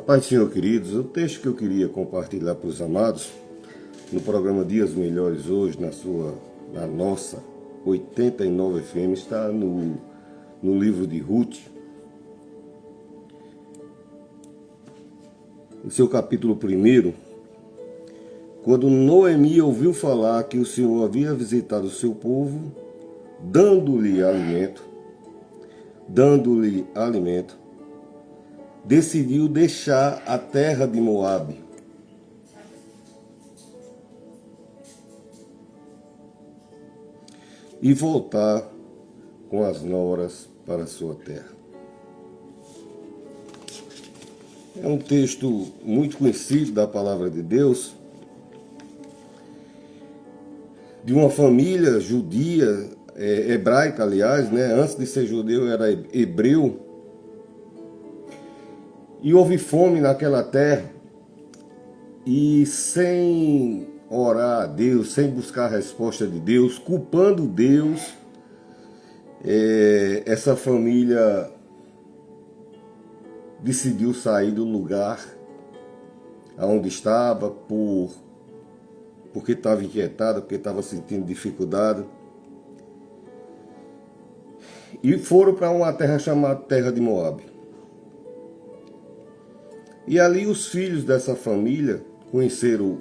A paz do Senhor, queridos, o texto que eu queria compartilhar para os amados, no programa Dias Melhores hoje, na nossa 89 FM, está no livro de Ruth, no seu capítulo 1, quando Noemi ouviu falar que o Senhor havia visitado o seu povo, dando-lhe alimento, decidiu deixar a terra de Moabe. E voltar com as noras para a sua terra. É um texto muito conhecido da palavra de Deus, de uma família judia, hebraica, aliás, né? Antes de ser judeu era hebreu, e houve fome naquela terra, e sem orar a Deus, sem buscar a resposta de Deus, culpando Deus, essa família decidiu sair do lugar onde estava, porque estava inquietada, porque estava sentindo dificuldade, e foram para uma terra chamada Terra de Moabe. E ali os filhos dessa família conheceram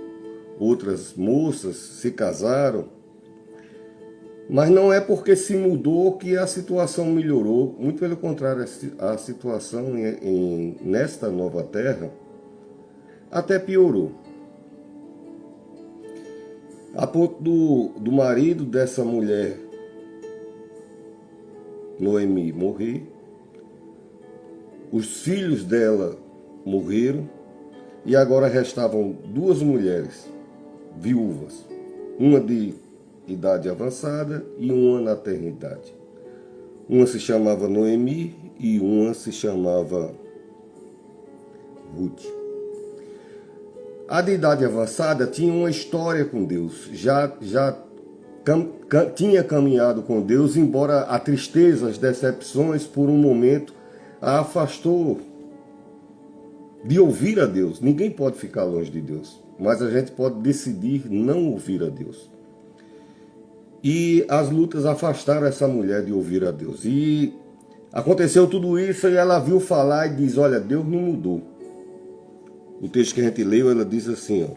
outras moças, se casaram, mas não é porque se mudou que a situação melhorou, muito pelo contrário, a situação nesta nova terra até piorou. A ponto do marido dessa mulher, Noemi, morrer, os filhos dela morreram, e agora restavam duas mulheres viúvas, uma de idade avançada e uma na eternidade. Uma se chamava Noemi e uma se chamava Ruth. A de idade avançada tinha uma história com Deus, já tinha caminhado com Deus, embora a tristeza, as decepções por um momento a afastou de ouvir a Deus. Ninguém pode ficar longe de Deus, mas a gente pode decidir não ouvir a Deus. E as lutas afastaram essa mulher de ouvir a Deus. E aconteceu tudo isso e ela viu falar e diz: olha, Deus não mudou. O texto que a gente leu, ela diz assim,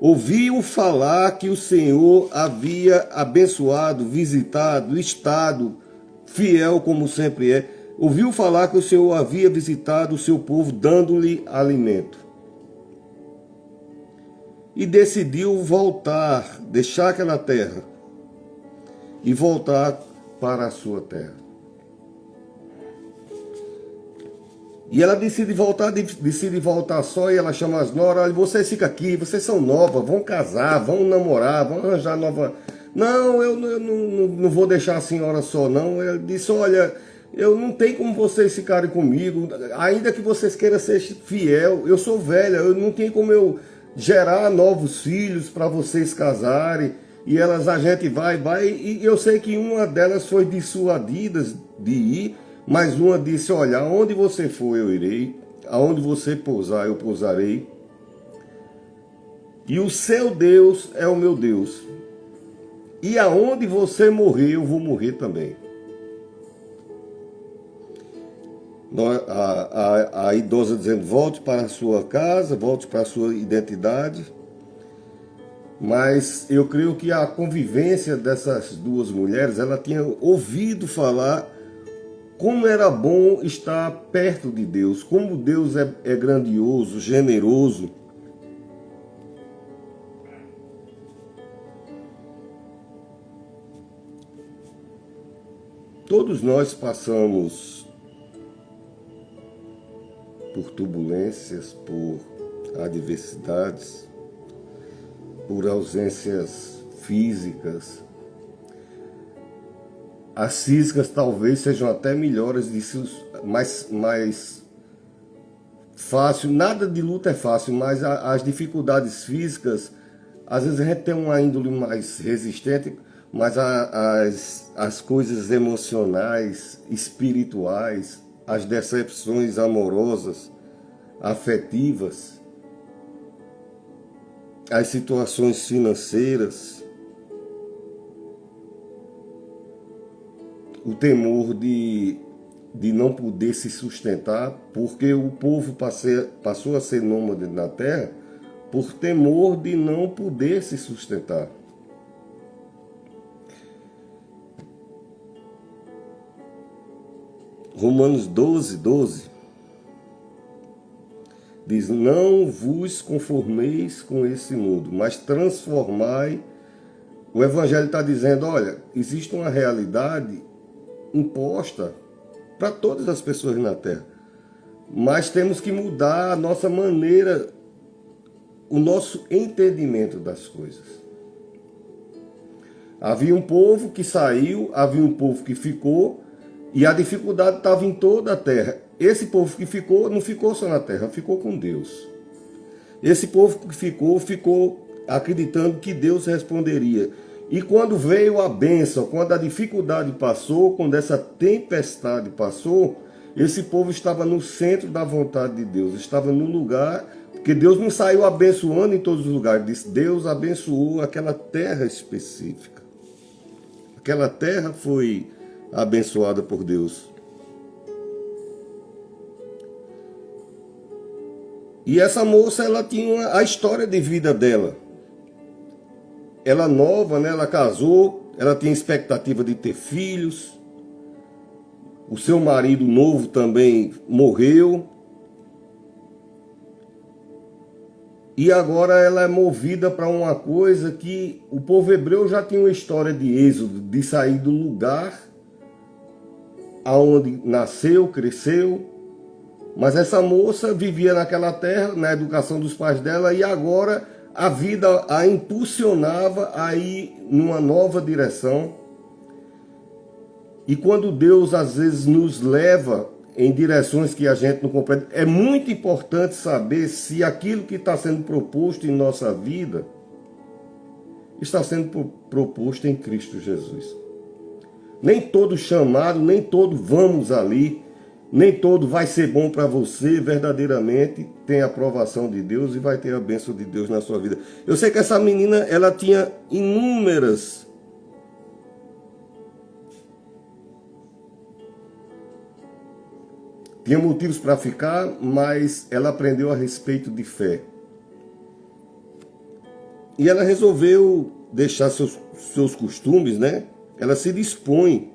ouviu falar que o Senhor havia abençoado, visitado, estado fiel como sempre é. Ouviu falar que o Senhor havia visitado o seu povo, dando-lhe alimento. E decidiu voltar, deixar aquela terra e voltar para a sua terra. E ela decide voltar só, e ela chama as noras: olha, vocês ficam aqui, vocês são novas, vão casar, vão namorar, vão arranjar nova... Não, eu não vou deixar a senhora só, não. Ela disse: olha, eu não tenho como vocês ficarem comigo, ainda que vocês queiram ser fiel, eu sou velha, eu não tenho como eu gerar novos filhos para vocês casarem. E a gente vai, e eu sei que uma delas foi dissuadida de ir, mas uma disse: olha, aonde você for eu irei, aonde você pousar eu pousarei, e o seu Deus é o meu Deus, e aonde você morrer eu vou morrer também. A idosa dizendo: volte para a sua casa, volte para a sua identidade. Mas eu creio que a convivência dessas duas mulheres, ela tinha ouvido falar como era bom estar perto de Deus, como Deus é grandioso, generoso. Todos nós passamos por turbulências, por adversidades, por ausências físicas. As físicas talvez sejam até melhores, mais fácil. Nada de luta é fácil, mas as dificuldades físicas, às vezes a gente tem uma índole mais resistente, mas as coisas emocionais, espirituais, as decepções amorosas, afetivas, as situações financeiras, o temor de não poder se sustentar, porque o povo passou a ser nômade na terra por temor de não poder se sustentar. Romanos 12 diz: não vos conformeis com esse mundo, mas transformai. O Evangelho está dizendo, olha, existe uma realidade imposta para todas as pessoas na Terra, mas temos que mudar a nossa maneira, o nosso entendimento das coisas. Havia um povo que saiu, havia um povo que ficou, e a dificuldade estava em toda a terra. Esse povo que ficou, não ficou só na terra, ficou com Deus. Esse povo que ficou acreditando que Deus responderia. E quando veio a bênção, quando a dificuldade passou, quando essa tempestade passou, esse povo estava no centro da vontade de Deus, estava no lugar, porque Deus não saiu abençoando em todos os lugares, Deus abençoou aquela terra específica. Aquela terra foi abençoada por Deus. E essa moça, ela tinha a história de vida dela. Ela nova, né? Ela casou, ela tinha expectativa de ter filhos. O seu marido novo também morreu. E agora ela é movida para uma coisa que o povo hebreu já tinha uma história de êxodo, de sair do lugar aonde nasceu, cresceu. Mas essa moça vivia naquela terra, na educação dos pais dela, e agora a vida a impulsionava a ir numa nova direção. E quando Deus às vezes nos leva em direções que a gente não compreende, é muito importante saber se aquilo que está sendo proposto em nossa vida está sendo proposto em Cristo Jesus. Nem todo chamado, nem todo vamos ali, nem todo vai ser bom para você, verdadeiramente tem a aprovação de Deus e vai ter a bênção de Deus na sua vida. Eu sei que essa menina, ela tinha inúmeras tinha motivos para ficar, mas ela aprendeu a respeito de fé. E ela resolveu deixar seus costumes, né? Ela se dispõe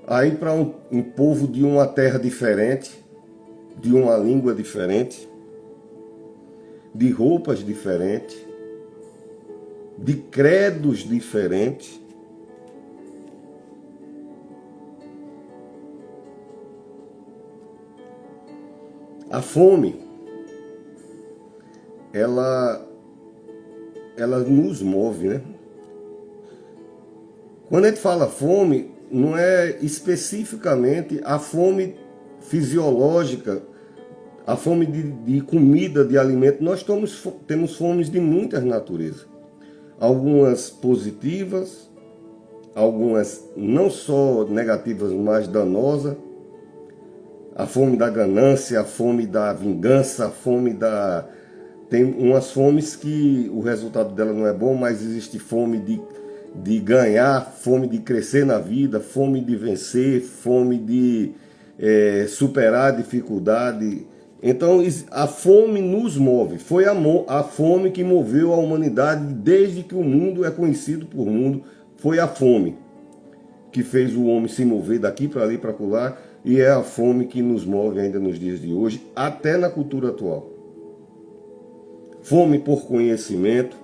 a ir para um povo de uma terra diferente, de uma língua diferente, de roupas diferentes, de credos diferentes. A fome, ela nos move, né? Quando a gente fala fome, não é especificamente a fome fisiológica, a fome de comida, de alimento. Nós temos fomes de muitas naturezas. Algumas positivas, algumas não só negativas, mas danosas. A fome da ganância, a fome da vingança, a fome da... Tem umas fomes que o resultado dela não é bom, mas existe fome de ganhar, fome de crescer na vida, fome de vencer, fome de superar a dificuldade. Então a fome nos move. Foi a fome que moveu a humanidade desde que o mundo é conhecido por mundo. Foi a fome que fez o homem se mover daqui para ali, para acolá. E é a fome que nos move ainda nos dias de hoje, até na cultura atual. Fome por conhecimento,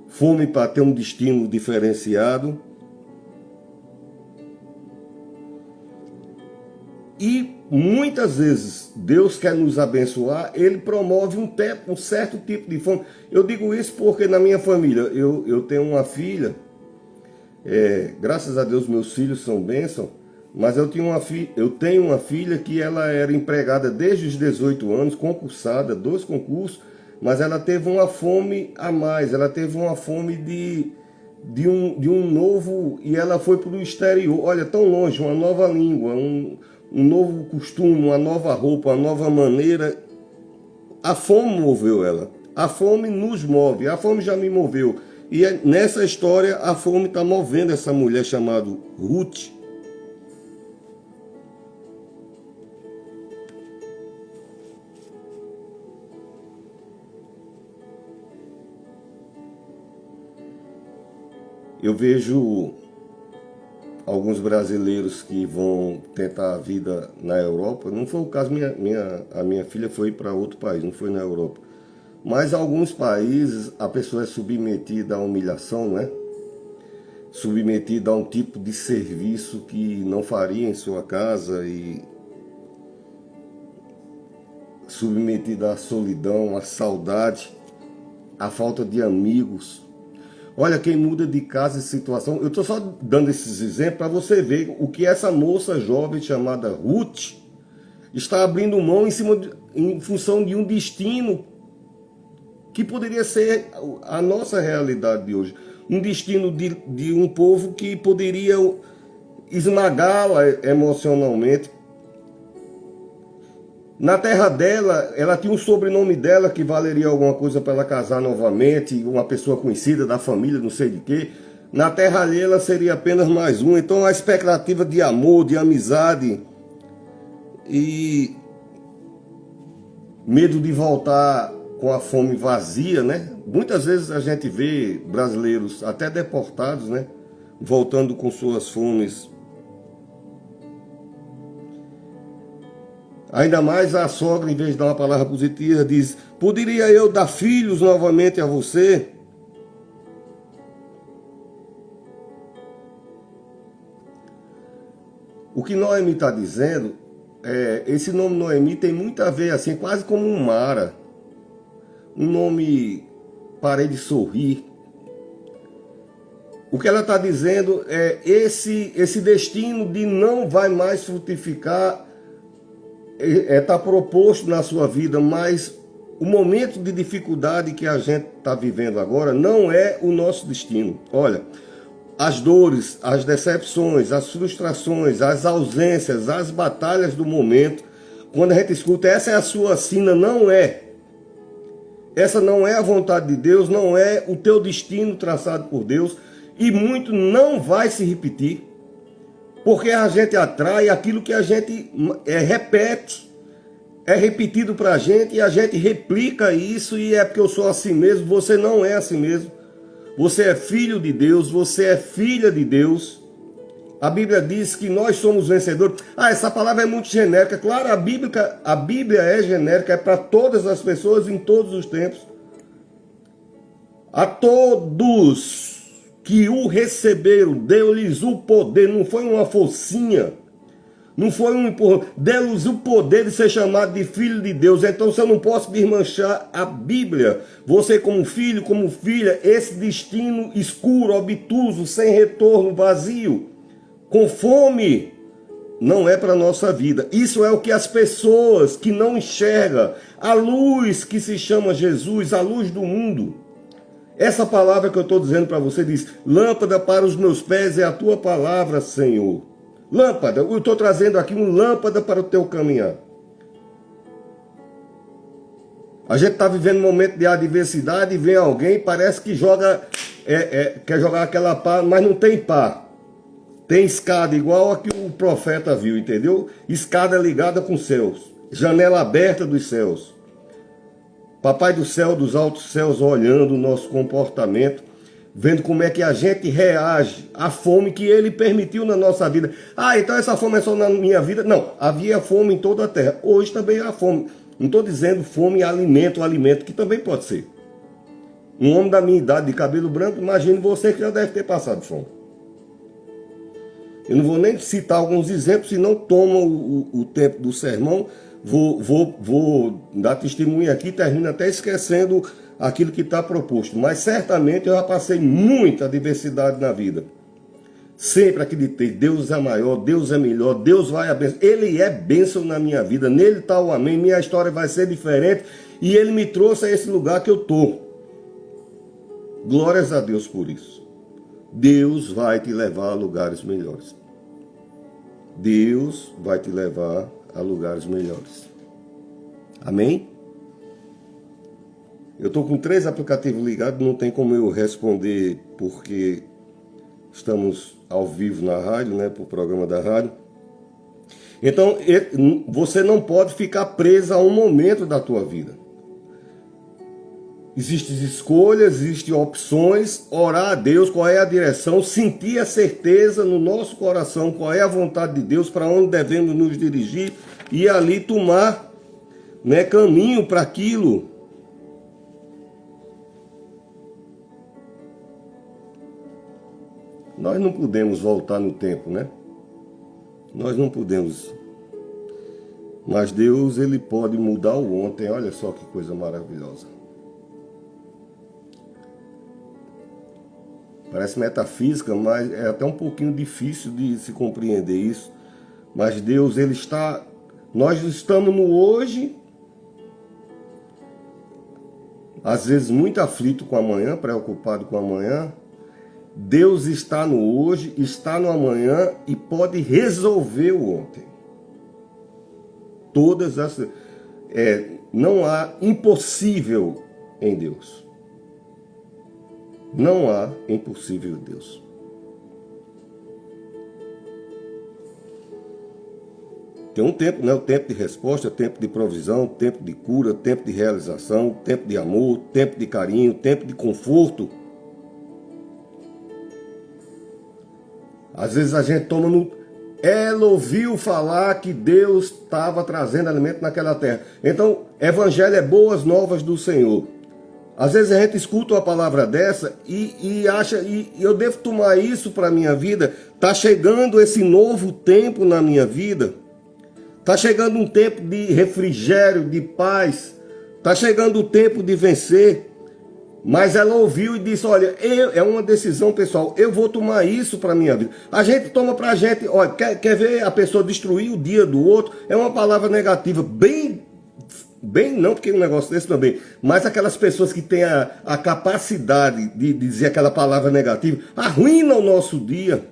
fome para ter um destino diferenciado. E muitas vezes Deus quer nos abençoar, Ele promove um certo tipo de fome. Eu digo isso porque na minha família, eu tenho uma filha, graças a Deus meus filhos são bênção, mas eu tenho uma filha que ela era empregada desde os 18 anos, concursada, 2 concursos, mas ela teve uma fome a mais, ela teve uma fome de um novo, e ela foi para o exterior, olha, tão longe, uma nova língua, um novo costume, uma nova roupa, uma nova maneira. A fome moveu ela. A fome nos move. A fome já me moveu. E nessa história, a fome está movendo essa mulher chamada Ruth. Eu vejo alguns brasileiros que vão tentar a vida na Europa. Não foi o caso, a minha filha foi para outro país, não foi na Europa. Mas alguns países a pessoa é submetida a humilhação, né? Submetida a um tipo de serviço que não faria em sua casa e submetida à solidão, à saudade, à falta de amigos. Olha, quem muda de casa e situação, eu estou só dando esses exemplos para você ver o que essa moça jovem chamada Ruth está abrindo mão em função de um destino que poderia ser a nossa realidade de hoje. Um destino de um povo que poderia esmagá-la emocionalmente. Na terra dela, ela tinha um sobrenome dela que valeria alguma coisa para ela casar novamente, uma pessoa conhecida da família, não sei de quê. Na terra alheia, ela seria apenas mais um. Então a expectativa de amor, de amizade e medo de voltar com a fome vazia, né? Muitas vezes a gente vê brasileiros, até deportados, né? Voltando com suas fomes. Ainda mais a sogra, em vez de dar uma palavra positiva, diz: poderia eu dar filhos novamente a você? O que Noemi está dizendo, esse nome Noemi tem muito a ver, assim, quase como um Mara. Um nome, parei de sorrir. O que ela está dizendo é esse destino de não vai mais frutificar, está proposto na sua vida, mas o momento de dificuldade que a gente está vivendo agora não é o nosso destino. Olha, as dores, as decepções, as frustrações, as ausências, as batalhas do momento, quando a gente escuta, essa é a sua sina, não é. Essa não é a vontade de Deus, não é o teu destino traçado por Deus, e muito não vai se repetir, porque a gente atrai aquilo que a gente repete, é repetido para a gente e a gente replica isso, e é porque eu sou assim mesmo. Você não é assim mesmo. Você é filho de Deus, você é filha de Deus. A Bíblia diz que nós somos vencedores. Essa palavra é muito genérica. Claro, a Bíblia é genérica, é para todas as pessoas em todos os tempos. A todos que o receberam, deu-lhes o poder, não foi uma forcinha, não foi um empurrão, deu-lhes o poder de ser chamado de filho de Deus. Então você não pode desmanchar a Bíblia. Você como filho, como filha, esse destino escuro, obtuso, sem retorno, vazio, com fome, não é para a nossa vida. Isso é o que as pessoas que não enxergam a luz que se chama Jesus, a luz do mundo. Essa palavra que eu estou dizendo para você diz: lâmpada para os meus pés é a tua palavra, Senhor. Lâmpada, eu estou trazendo aqui uma lâmpada para o teu caminhar. A gente está vivendo um momento de adversidade e vem alguém, parece que joga, quer jogar aquela pá, mas não tem pá. Tem escada igual a que o profeta viu, entendeu? Escada ligada com os céus, janela aberta dos céus. Papai do céu, dos altos céus, olhando o nosso comportamento, vendo como é que a gente reage à fome que ele permitiu na nossa vida. Então essa fome é só na minha vida? Não, havia fome em toda a terra. Hoje também há fome. Não estou dizendo fome e alimento, que também pode ser. Um homem da minha idade, de cabelo branco, imagine você que já deve ter passado fome. Eu não vou nem citar alguns exemplos, senão toma o tempo do sermão. Vou dar testemunho aqui, termino até esquecendo aquilo que está proposto. Mas certamente eu já passei muita adversidade na vida. Sempre acreditei, Deus é maior, Deus é melhor, Deus vai abençoar. Ele é bênção na minha vida, nele está o amém, minha história vai ser diferente. E ele me trouxe a esse lugar que eu estou. Glórias a Deus por isso. Deus vai te levar a lugares melhores. Deus vai te levar a lugares melhores. Amém? Eu estou com 3 aplicativos ligados, não tem como eu responder porque estamos ao vivo na rádio, né, para o programa da rádio. Então, você não pode ficar preso a um momento da tua vida. Existem escolhas, existem opções, orar a Deus, qual é a direção, sentir a certeza no nosso coração, qual é a vontade de Deus, para onde devemos nos dirigir e ali tomar, né, caminho para aquilo. Nós não podemos voltar no tempo, né? Nós não podemos. Mas Deus, Ele pode mudar o ontem. Olha só que coisa maravilhosa. Parece metafísica, mas é até um pouquinho difícil de se compreender isso. Mas Deus, Ele está... Nós estamos no hoje, às vezes muito aflito com amanhã, preocupado com amanhã. Deus está no hoje, está no amanhã e pode resolver o ontem. Todas essas... não há impossível em Deus. Não há impossível em Deus. Tem um tempo, né? O tempo de resposta, tempo de provisão, tempo de cura, tempo de realização, tempo de amor, tempo de carinho, tempo de conforto. Às vezes a gente toma no... Ela ouviu falar que Deus estava trazendo alimento naquela terra. Então, evangelho é boas novas do Senhor. Às vezes a gente escuta uma palavra dessa e acha, e eu devo tomar isso para a minha vida. Está chegando esse novo tempo na minha vida. Está chegando um tempo de refrigério, de paz. Está chegando o tempo de vencer. Mas ela ouviu e disse, olha, é uma decisão pessoal, eu vou tomar isso para a minha vida. A gente toma para a gente, olha, quer ver a pessoa destruir o dia do outro? É uma palavra negativa, bem não, porque um negócio desse também, mas aquelas pessoas que têm a capacidade de dizer aquela palavra negativa, arruina o nosso dia.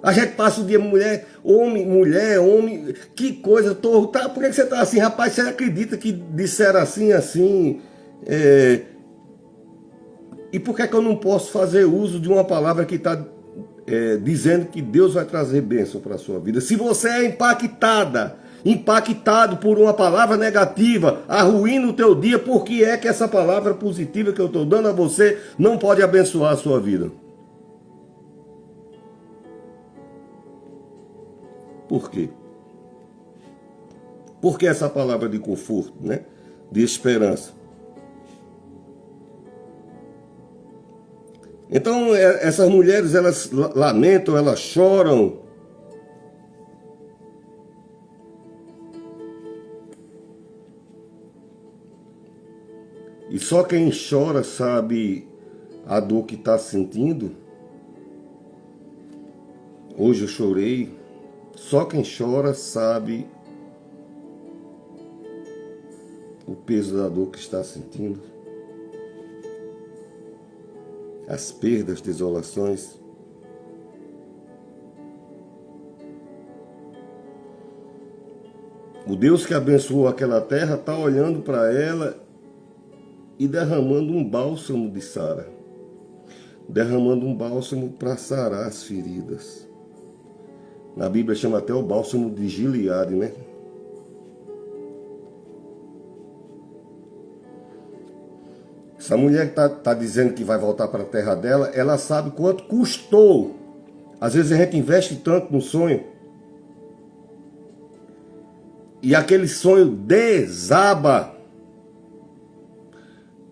A gente passa o dia, mulher, homem, que coisa, por que você está assim? Rapaz, você acredita que disseram assim? E por que eu não posso fazer uso de uma palavra que está dizendo que Deus vai trazer bênção para a sua vida? Se você é impactado por uma palavra negativa, arruína o teu dia, por que é que essa palavra positiva que eu estou dando a você não pode abençoar a sua vida? Por quê? Porque essa palavra de conforto, né? De esperança. Então, essas mulheres, elas lamentam, elas choram. E só quem chora sabe a dor que está sentindo. Hoje eu chorei. Só quem chora sabe o peso da dor que está sentindo. As perdas, desolações. O Deus que abençoou aquela terra está olhando para ela e derramando um bálsamo de Sara. Derramando um bálsamo para sarar as feridas. Na Bíblia chama até o bálsamo de Gileade, né? Essa mulher que está dizendo que vai voltar para a terra dela, ela sabe quanto custou. Às vezes a gente investe tanto no sonho. E aquele sonho desaba.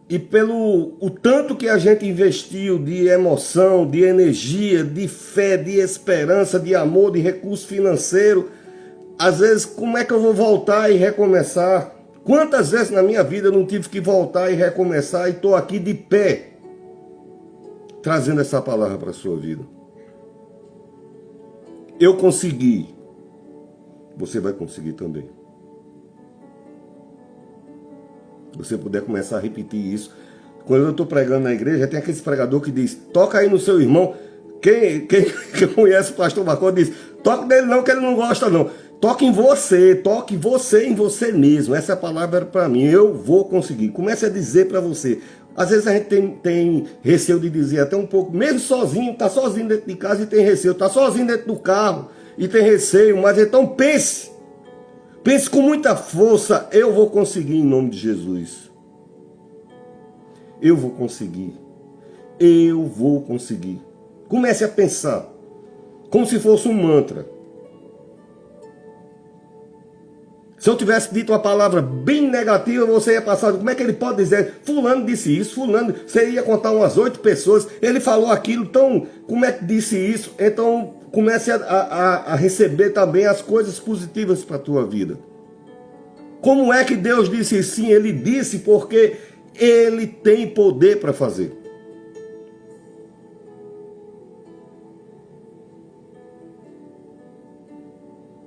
E pelo o tanto que a gente investiu de emoção, de energia, de fé, de esperança, de amor, de recurso financeiro, às vezes como é que eu vou voltar e recomeçar? Quantas vezes na minha vida eu não tive que voltar e recomeçar e estou aqui de pé, trazendo essa palavra para a sua vida. Eu consegui, você vai conseguir também. Se você puder começar a repetir isso. Quando eu estou pregando na igreja, tem aquele pregador que diz, toca aí no seu irmão, Quem conhece o pastor Marcos diz, toque nele não, que ele não gosta não. Toque em você em você mesmo. Essa palavra era para mim, eu vou conseguir. Comece a dizer para você. Às vezes a gente tem receio de dizer até um pouco, mesmo sozinho, está sozinho dentro de casa e tem receio, está sozinho dentro do carro e tem receio, mas então pense com muita força, eu vou conseguir em nome de Jesus. Eu vou conseguir. Eu vou conseguir. Comece a pensar, como se fosse um mantra. Se eu tivesse dito uma palavra bem negativa, você ia passar, como é que ele pode dizer, fulano disse isso, fulano, você ia contar umas 8 pessoas, ele falou aquilo, então, como é que disse isso? Então, comece a receber também as coisas positivas para a tua vida. Como é que Deus disse sim? Ele disse porque Ele tem poder para fazer.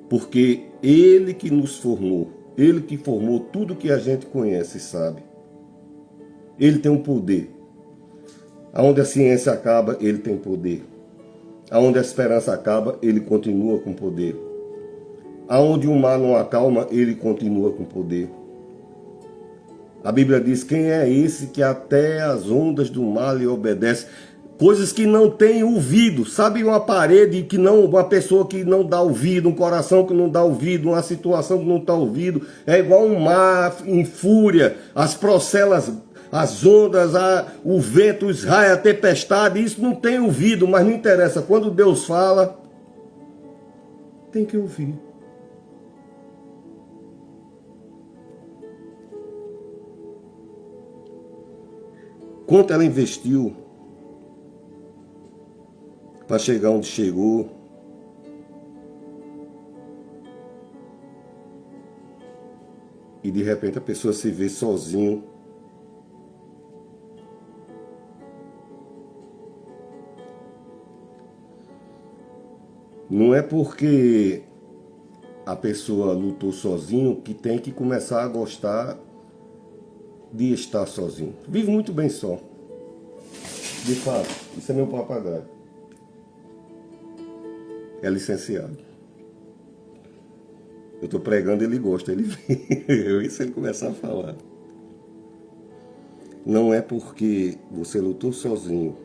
Porque Ele que nos formou, Ele que formou tudo que a gente conhece e sabe. Ele tem um poder. Aonde a ciência acaba, Ele tem poder. Aonde a esperança acaba, Ele continua com poder. Aonde o mar não acalma, Ele continua com poder. A Bíblia diz, quem é esse que até as ondas do mar lhe obedece? Coisas que não têm ouvido, sabe, uma parede que não, uma pessoa que não dá ouvido, um coração que não dá ouvido, uma situação que não está ouvido, é igual um mar em fúria, as procelas, as ondas, o vento, os raios, a tempestade, isso não tem ouvido, mas não interessa, quando Deus fala, tem que ouvir. Quanto ela investiu para chegar onde chegou. E de repente a pessoa se vê sozinho. Não é porque a pessoa lutou sozinho que tem que começar a gostar de estar sozinho. Vive muito bem só. De fato, isso é meu papagaio. É licenciado. Eu estou pregando, ele gosta, ele vem. Se ele começar a falar. Não é porque você lutou sozinho.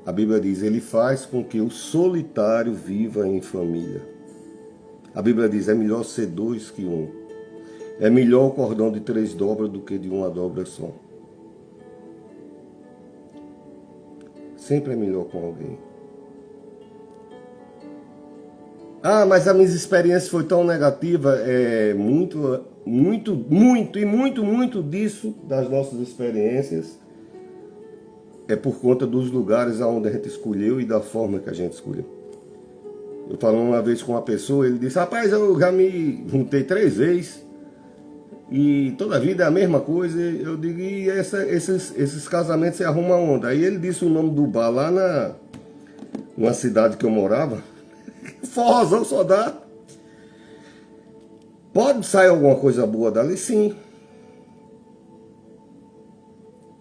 A Bíblia diz, ele faz com que o solitário viva em família. A Bíblia diz, é melhor ser 2 que 1. É melhor o cordão de 3 dobras do que de uma dobra só. Sempre é melhor com alguém. Ah, mas a minha experiência foi tão negativa. Muito disso, das nossas experiências, é por conta dos lugares aonde a gente escolheu e da forma que a gente escolheu. Eu falei uma vez com uma pessoa, ele disse, rapaz, eu já me juntei 3 vezes e toda a vida é a mesma coisa. Eu digo, e esses casamentos você arruma onde? Aí ele disse o nome do bar lá numa cidade que eu morava. Forrozão só dá. Pode sair alguma coisa boa dali, sim.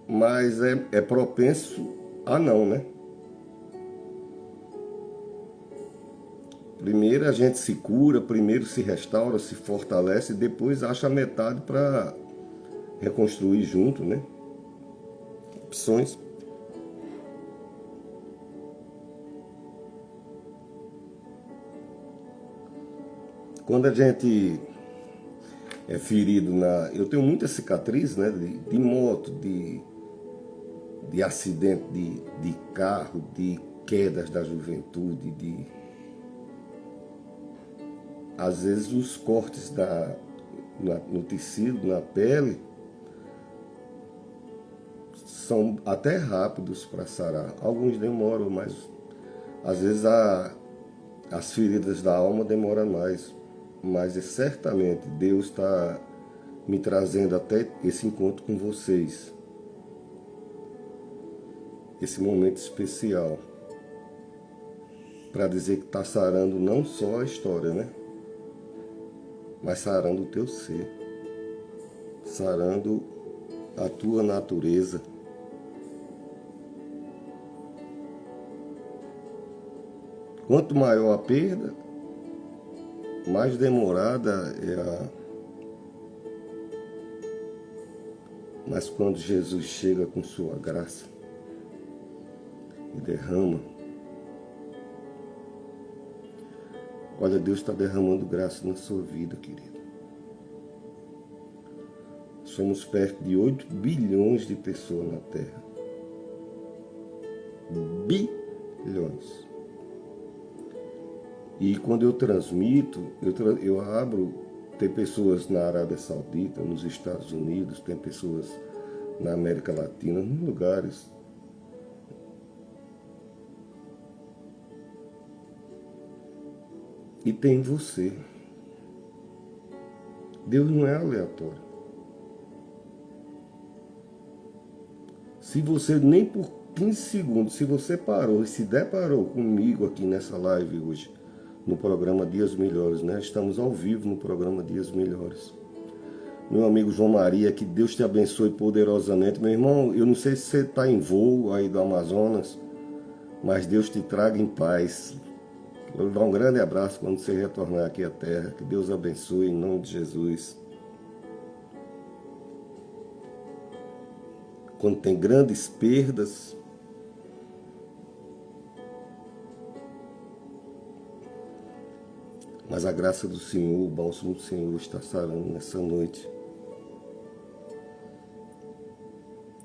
Mas é propenso a não, né? Primeiro a gente se cura, primeiro se restaura, se fortalece, depois acha a metade para reconstruir junto, né? Opções. Quando a gente é ferido eu tenho muita cicatriz, né? De moto, de acidente de carro, de quedas da juventude, às vezes os cortes no tecido, na pele, são até rápidos para sarar. Alguns demoram, mas às vezes as feridas da alma demoram mais. Mas certamente Deus está me trazendo até esse encontro com vocês. Esse momento especial. Para dizer que está sarando não só a história, né? Mas sarando o teu ser. Sarando a tua natureza. Quanto maior a perda, mais demorada é a... Mas quando Jesus chega com sua graça e derrama, olha, Deus está derramando graça na sua vida, querido. Somos perto de 8 bilhões de pessoas na Terra. Bilhões. E quando eu transmito, eu abro, tem pessoas na Arábia Saudita, nos Estados Unidos, tem pessoas na América Latina, em lugares. E tem você. Deus não é aleatório. Se você nem por 15 segundos, se você parou e se deparou comigo aqui nessa live hoje, no programa Dias Melhores, né? Estamos ao vivo no programa Dias Melhores. Meu amigo João Maria, que Deus te abençoe poderosamente. Meu irmão, eu não sei se você está em voo aí do Amazonas, mas Deus te traga em paz. Eu dou um grande abraço quando você retornar aqui à terra. Que Deus abençoe em nome de Jesus. Quando tem grandes perdas, mas a graça do Senhor, o bálsamo do Senhor está sarando nessa noite.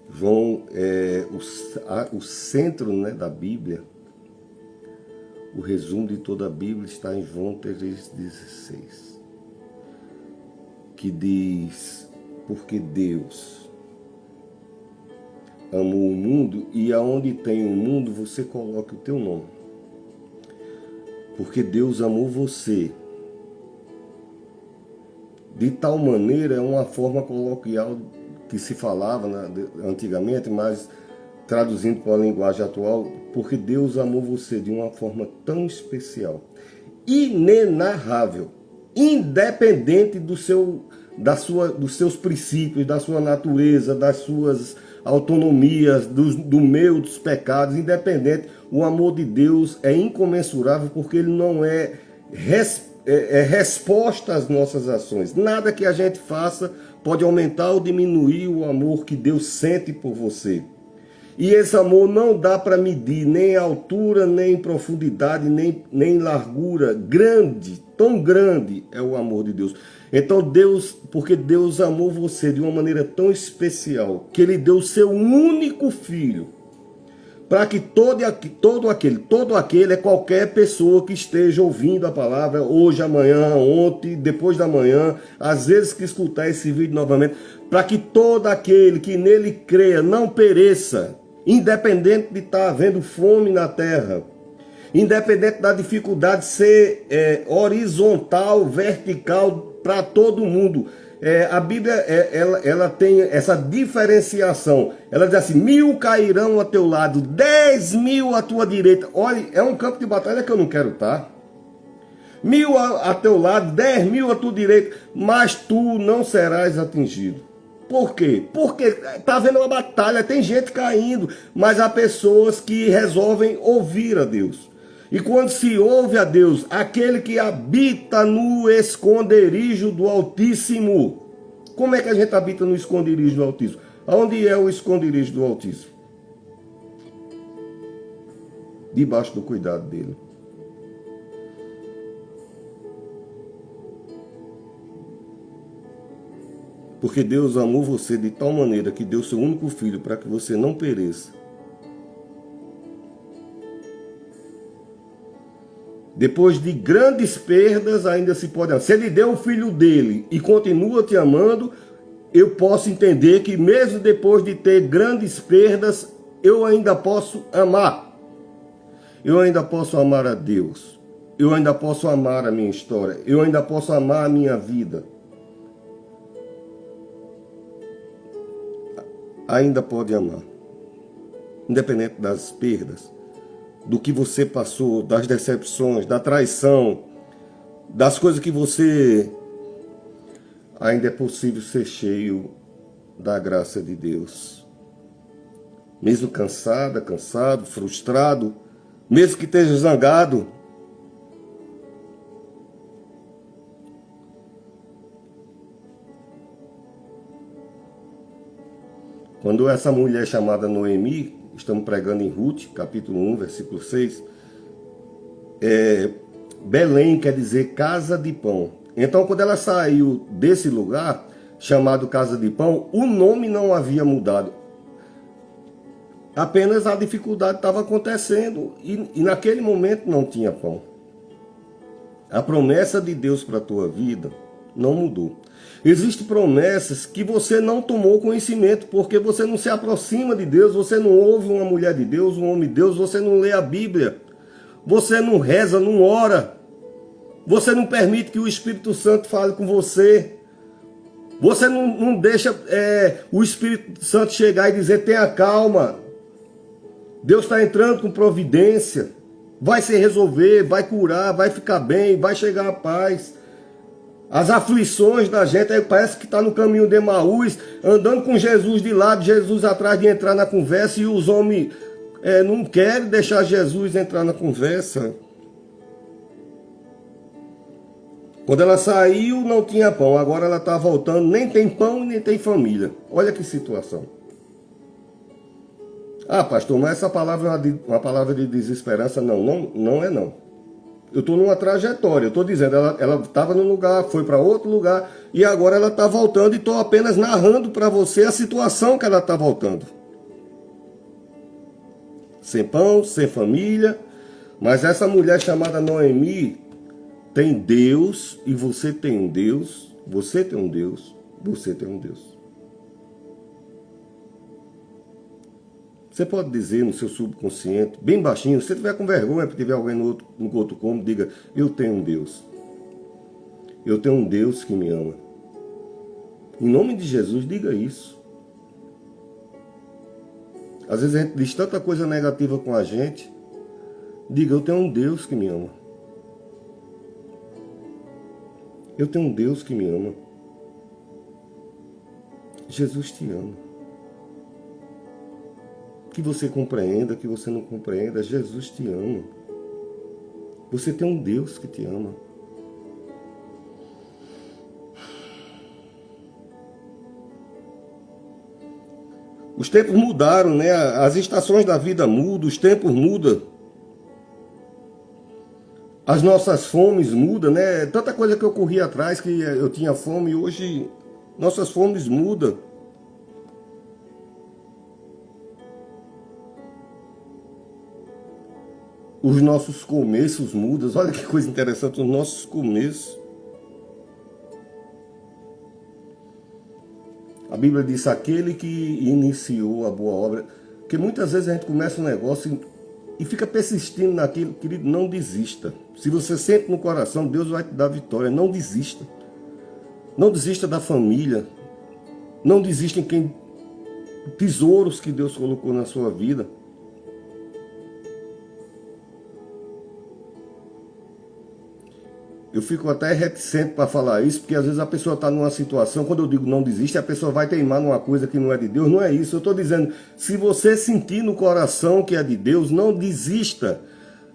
João é o centro, né, da Bíblia. O resumo de toda a Bíblia está em João 3,16, que diz: porque Deus amou o mundo, e aonde tem o mundo você coloca o teu nome. Porque Deus amou você. De tal maneira, é uma forma coloquial que se falava antigamente, mas traduzindo para a linguagem atual, porque Deus amou você de uma forma tão especial, inenarrável, independente dos seus princípios, da sua natureza, das suas autonomias, do meu, dos pecados, independente. O amor de Deus é incomensurável, porque ele não é resposta às nossas ações. Nada que a gente faça pode aumentar ou diminuir o amor que Deus sente por você. E esse amor não dá para medir nem altura, nem profundidade, nem largura. Grande, tão grande é o amor de Deus. Então porque Deus amou você de uma maneira tão especial, que ele deu o seu único filho, para que todo aquele é qualquer pessoa que esteja ouvindo a palavra hoje, amanhã, ontem, depois da manhã, às vezes que escutar esse vídeo novamente, para que todo aquele que nele creia não pereça, independente de estar havendo fome na terra, independente da dificuldade de ser horizontal, vertical para todo mundo. A Bíblia ela tem essa diferenciação. Ela diz assim: 1000 cairão a teu lado, 10.000 à tua direita. Olha, é um campo de batalha que eu não quero estar. 1000 a teu lado, 10.000 à tua direita, mas tu não serás atingido. Por quê? Porque está havendo uma batalha, tem gente caindo, mas há pessoas que resolvem ouvir a Deus. E quando se ouve a Deus, aquele que habita no esconderijo do Altíssimo. Como é que a gente habita no esconderijo do Altíssimo? Aonde é o esconderijo do Altíssimo? Debaixo do cuidado dele. Porque Deus amou você de tal maneira que deu seu único filho para que você não pereça. Depois de grandes perdas, ainda se pode amar. Se ele deu o filho dele e continua te amando, eu posso entender que mesmo depois de ter grandes perdas, eu ainda posso amar. Eu ainda posso amar a Deus. Eu ainda posso amar a minha história. Eu ainda posso amar a minha vida. Ainda pode amar. Independente das perdas, do que você passou, das decepções, da traição, das coisas que você... Ainda é possível ser cheio da graça de Deus. Mesmo cansado, frustrado, mesmo que esteja zangado, Quando essa mulher chamada Noemi, estamos pregando em Ruth, capítulo 1, versículo 6, Belém quer dizer casa de pão. Então, quando ela saiu desse lugar, chamado casa de pão, o nome não havia mudado. Apenas a dificuldade estava acontecendo e naquele momento não tinha pão. A promessa de Deus para a tua vida não mudou. Existem promessas que você não tomou conhecimento, porque você não se aproxima de Deus, você não ouve uma mulher de Deus, um homem de Deus, você não lê a Bíblia, você não reza, não ora, você não permite que o Espírito Santo fale com você, você não deixa o Espírito Santo chegar e dizer, tenha calma, Deus está entrando com providência, vai se resolver, vai curar, vai ficar bem, vai chegar a paz. As aflições da gente, aí parece que está no caminho de Emaús, andando com Jesus de lado, Jesus atrás de entrar na conversa, e os homens não querem deixar Jesus entrar na conversa. Quando ela saiu, não tinha pão, agora ela está voltando, nem tem pão e nem tem família. Olha que situação. Ah, pastor, mas essa palavra é uma palavra de desesperança? Não é não. Eu estou numa trajetória, eu estou dizendo, ela estava num lugar, foi para outro lugar, e agora ela está voltando, e estou apenas narrando para você a situação que ela está voltando. Sem pão, sem família, mas essa mulher chamada Noemi tem Deus, e você tem um Deus, você tem um Deus, você tem um Deus. Você pode dizer no seu subconsciente, bem baixinho, se você tiver com vergonha, porque tiver alguém no outro cômodo, diga, eu tenho um Deus. Eu tenho um Deus que me ama. Em nome de Jesus, diga isso. Às vezes a gente diz tanta coisa negativa com a gente. Diga, eu tenho um Deus que me ama. Eu tenho um Deus que me ama. Jesus te ama. Que você compreenda, que você não compreenda, Jesus te ama. Você tem um Deus que te ama. Os tempos mudaram, né? As estações da vida mudam, os tempos mudam. As nossas fomes mudam, né? Tanta coisa que eu corri atrás, que eu tinha fome, e hoje nossas fomes mudam. Os nossos começos mudam. Olha que coisa interessante, os nossos começos. A Bíblia diz, aquele que iniciou a boa obra, porque muitas vezes a gente começa um negócio e fica persistindo naquilo. Querido, não desista. Se você sente no coração, Deus vai te dar vitória. Não desista. Não desista da família. Não desista em tesouros que Deus colocou na sua vida. Eu fico até reticente para falar isso, porque às vezes a pessoa está numa situação, quando eu digo não desiste, a pessoa vai teimar numa coisa que não é de Deus. Não é isso, eu estou dizendo, se você sentir no coração que é de Deus, não desista.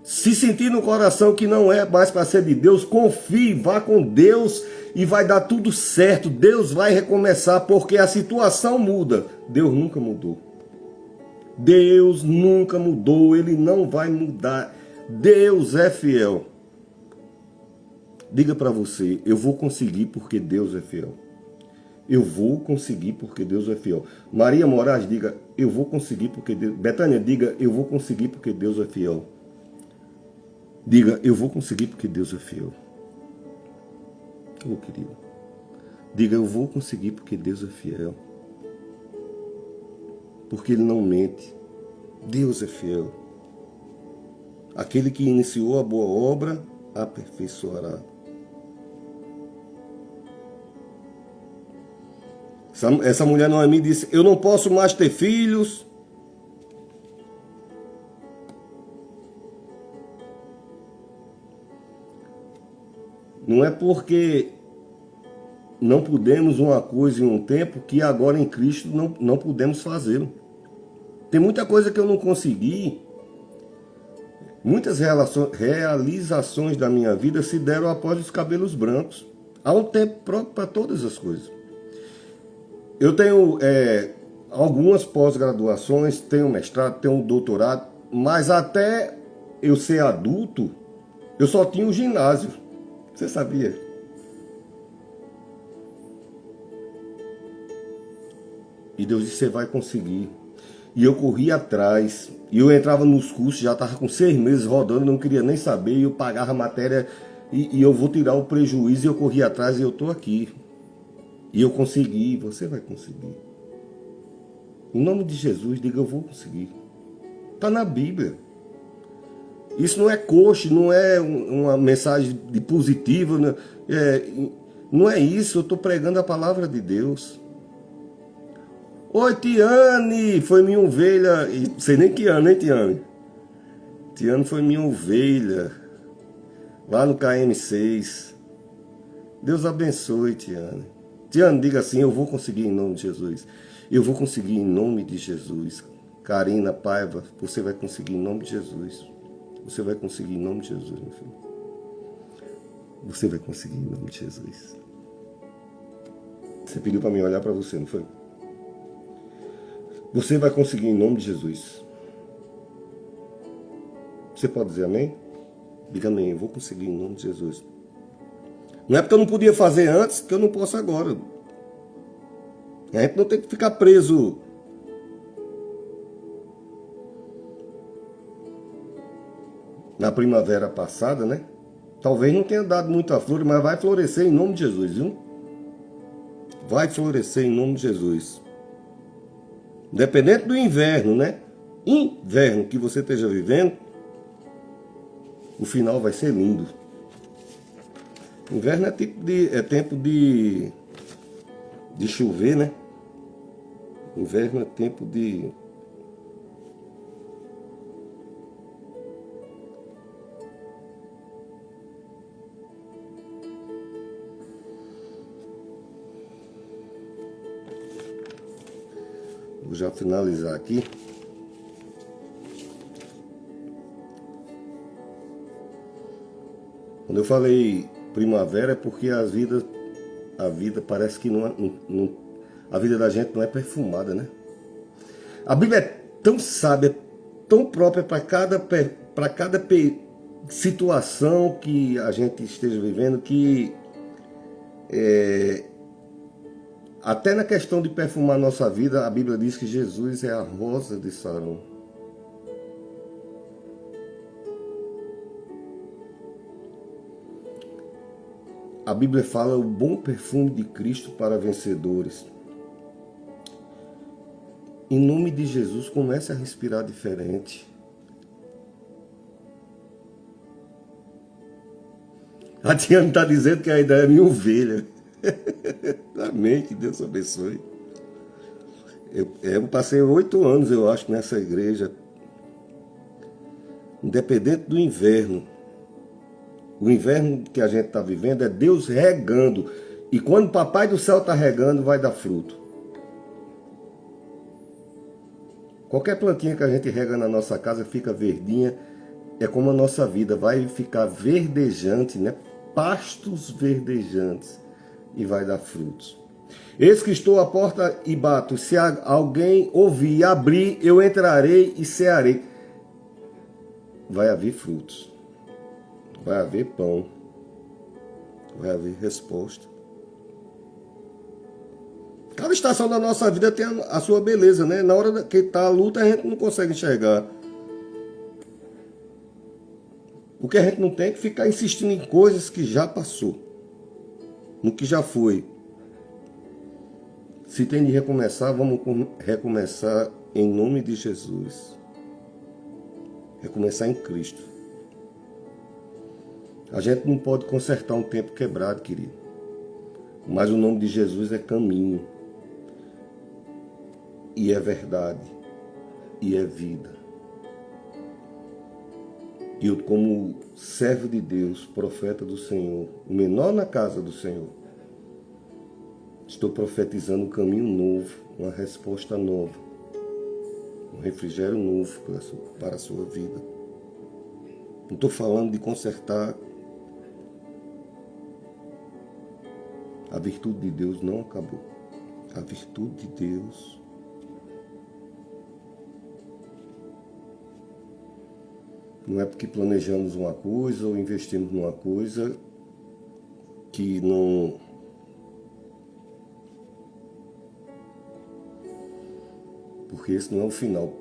Se sentir no coração que não é mais para ser de Deus, confie, vá com Deus e vai dar tudo certo. Deus vai recomeçar, porque a situação muda. Deus nunca mudou. Deus nunca mudou, Ele não vai mudar. Deus é fiel. Diga para você, eu vou conseguir porque Deus é fiel. Eu vou conseguir porque Deus é fiel. Maria Moraes, diga, eu vou conseguir porque Deus... Betânia, diga, eu vou conseguir porque Deus é fiel. Diga, eu vou conseguir porque Deus é fiel. Oh, querido. Diga, eu vou conseguir porque Deus é fiel. Porque Ele não mente. Deus é fiel. Aquele que iniciou a boa obra, aperfeiçoará. Essa mulher Noemi disse, eu não posso mais ter filhos. Não é porque não podemos uma coisa em um tempo que agora em Cristo não podemos fazê-lo. Tem muita coisa que eu não consegui. Muitas realizações da minha vida se deram após os cabelos brancos. Há um tempo próprio para todas as coisas. Eu tenho algumas pós-graduações, tenho mestrado, tenho doutorado, mas até eu ser adulto, eu só tinha o ginásio. Você sabia? E Deus disse, você vai conseguir. E eu corri atrás, e eu entrava nos cursos, já estava com 6 meses rodando, não queria nem saber, e eu pagava a matéria, e eu vou tirar o prejuízo, e eu corri atrás, e eu estou aqui. E eu consegui, você vai conseguir. Em nome de Jesus, diga, eu vou conseguir. Está na Bíblia. Isso não é coach, não é uma mensagem de positiva, não é isso, eu estou pregando a palavra de Deus. Oi, Tiane, foi minha ovelha, não sei nem que ano, hein, Tiane? Tiane foi minha ovelha, lá no KM6. Deus abençoe, Tiane. Tiane, diga assim, eu vou conseguir em nome de Jesus. Eu vou conseguir em nome de Jesus. Karina Paiva, você vai conseguir em nome de Jesus. Você vai conseguir em nome de Jesus, meu filho. Você vai conseguir em nome de Jesus. Você pediu para mim olhar para você, não foi? Você vai conseguir em nome de Jesus. Você pode dizer amém? Diga amém, eu vou conseguir em nome de Jesus. Não é porque eu não podia fazer antes que eu não posso agora. A gente não tem que ficar preso. Na primavera passada, né? Talvez não tenha dado muita flor, mas vai florescer em nome de Jesus, viu? Vai florescer em nome de Jesus. Independente do inverno, né? Inverno que você esteja vivendo, o final vai ser lindo. Inverno é tempo de chover, né? Inverno é tempo de... Vou já finalizar aqui. Quando eu falei primavera é porque a vida parece que a vida da gente não é perfumada, né? A Bíblia é tão sábia, tão própria para cada situação que a gente esteja vivendo, que até na questão de perfumar nossa vida, a Bíblia diz que Jesus é a rosa de Saron. A Bíblia fala o bom perfume de Cristo para vencedores. Em nome de Jesus, comece a respirar diferente. A Tiana está dizendo que a ideia é minha ovelha. Amém, que Deus abençoe. Eu passei 8 anos, eu acho, nessa igreja. Independente do inverno. O inverno que a gente está vivendo é Deus regando. E quando o Papai do Céu está regando, vai dar fruto. Qualquer plantinha que a gente rega na nossa casa fica verdinha. É como a nossa vida, vai ficar verdejante, né? Pastos verdejantes. E vai dar frutos. Eis que estou à porta e bato. Se alguém ouvir e abrir, eu entrarei e cearei. Vai haver frutos. Vai haver pão. Vai haver resposta. Cada estação da nossa vida tem a sua beleza, né? Na hora que está a luta, a gente não consegue enxergar. Porque a gente não tem que ficar insistindo em coisas que já passou. No que já foi. Se tem de recomeçar, vamos recomeçar em nome de Jesus. Recomeçar em Cristo. A gente não pode consertar um tempo quebrado, querido. Mas o nome de Jesus é caminho. E é verdade. E é vida. E eu, como servo de Deus, profeta do Senhor, o menor na casa do Senhor, estou profetizando um caminho novo, uma resposta nova, um refrigério novo para a sua vida. Não estou falando de consertar. A virtude de Deus não acabou. A virtude de Deus Não é porque planejamos uma coisa ou investimos numa coisa que não... Porque esse não é o final.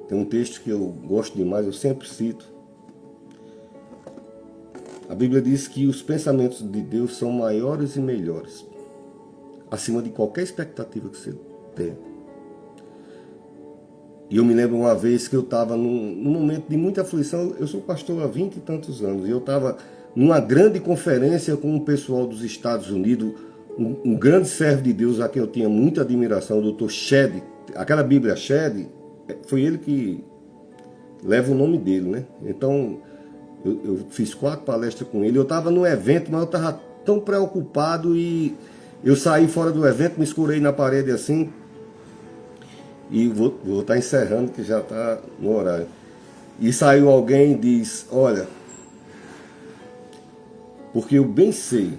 Tem um texto que eu gosto demais, eu sempre cito. A Bíblia diz que os pensamentos de Deus são maiores e melhores, acima de qualquer expectativa que você tenha. E eu me lembro uma vez que eu estava num momento de muita aflição. Eu sou pastor há 20 e tantos anos, e eu estava numa grande conferência com o pessoal dos Estados Unidos, um grande servo de Deus a quem eu tinha muita admiração, o Dr. Shedd. Aquela Bíblia Shedd, foi ele que leva o nome dele, né? Então, eu fiz 4 palestras com ele. Eu estava no evento, mas eu estava tão preocupado e eu saí fora do evento, me escurei na parede assim. E vou estar encerrando, que já está no horário. E saiu alguém e diz: olha, porque eu bem sei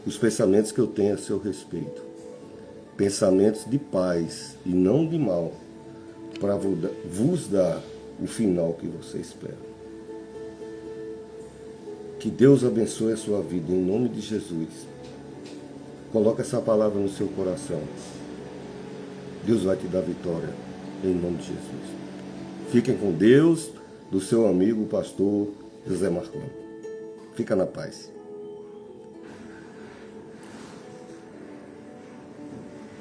os pensamentos que eu tenho a seu respeito. Pensamentos de paz e não de mal, para vos dar o final que você espera. Que Deus abençoe a sua vida, em nome de Jesus. Coloque essa palavra no seu coração. Deus vai te dar vitória, em nome de Jesus. Fiquem com Deus, do seu amigo, o pastor José Marconi. Fica na paz.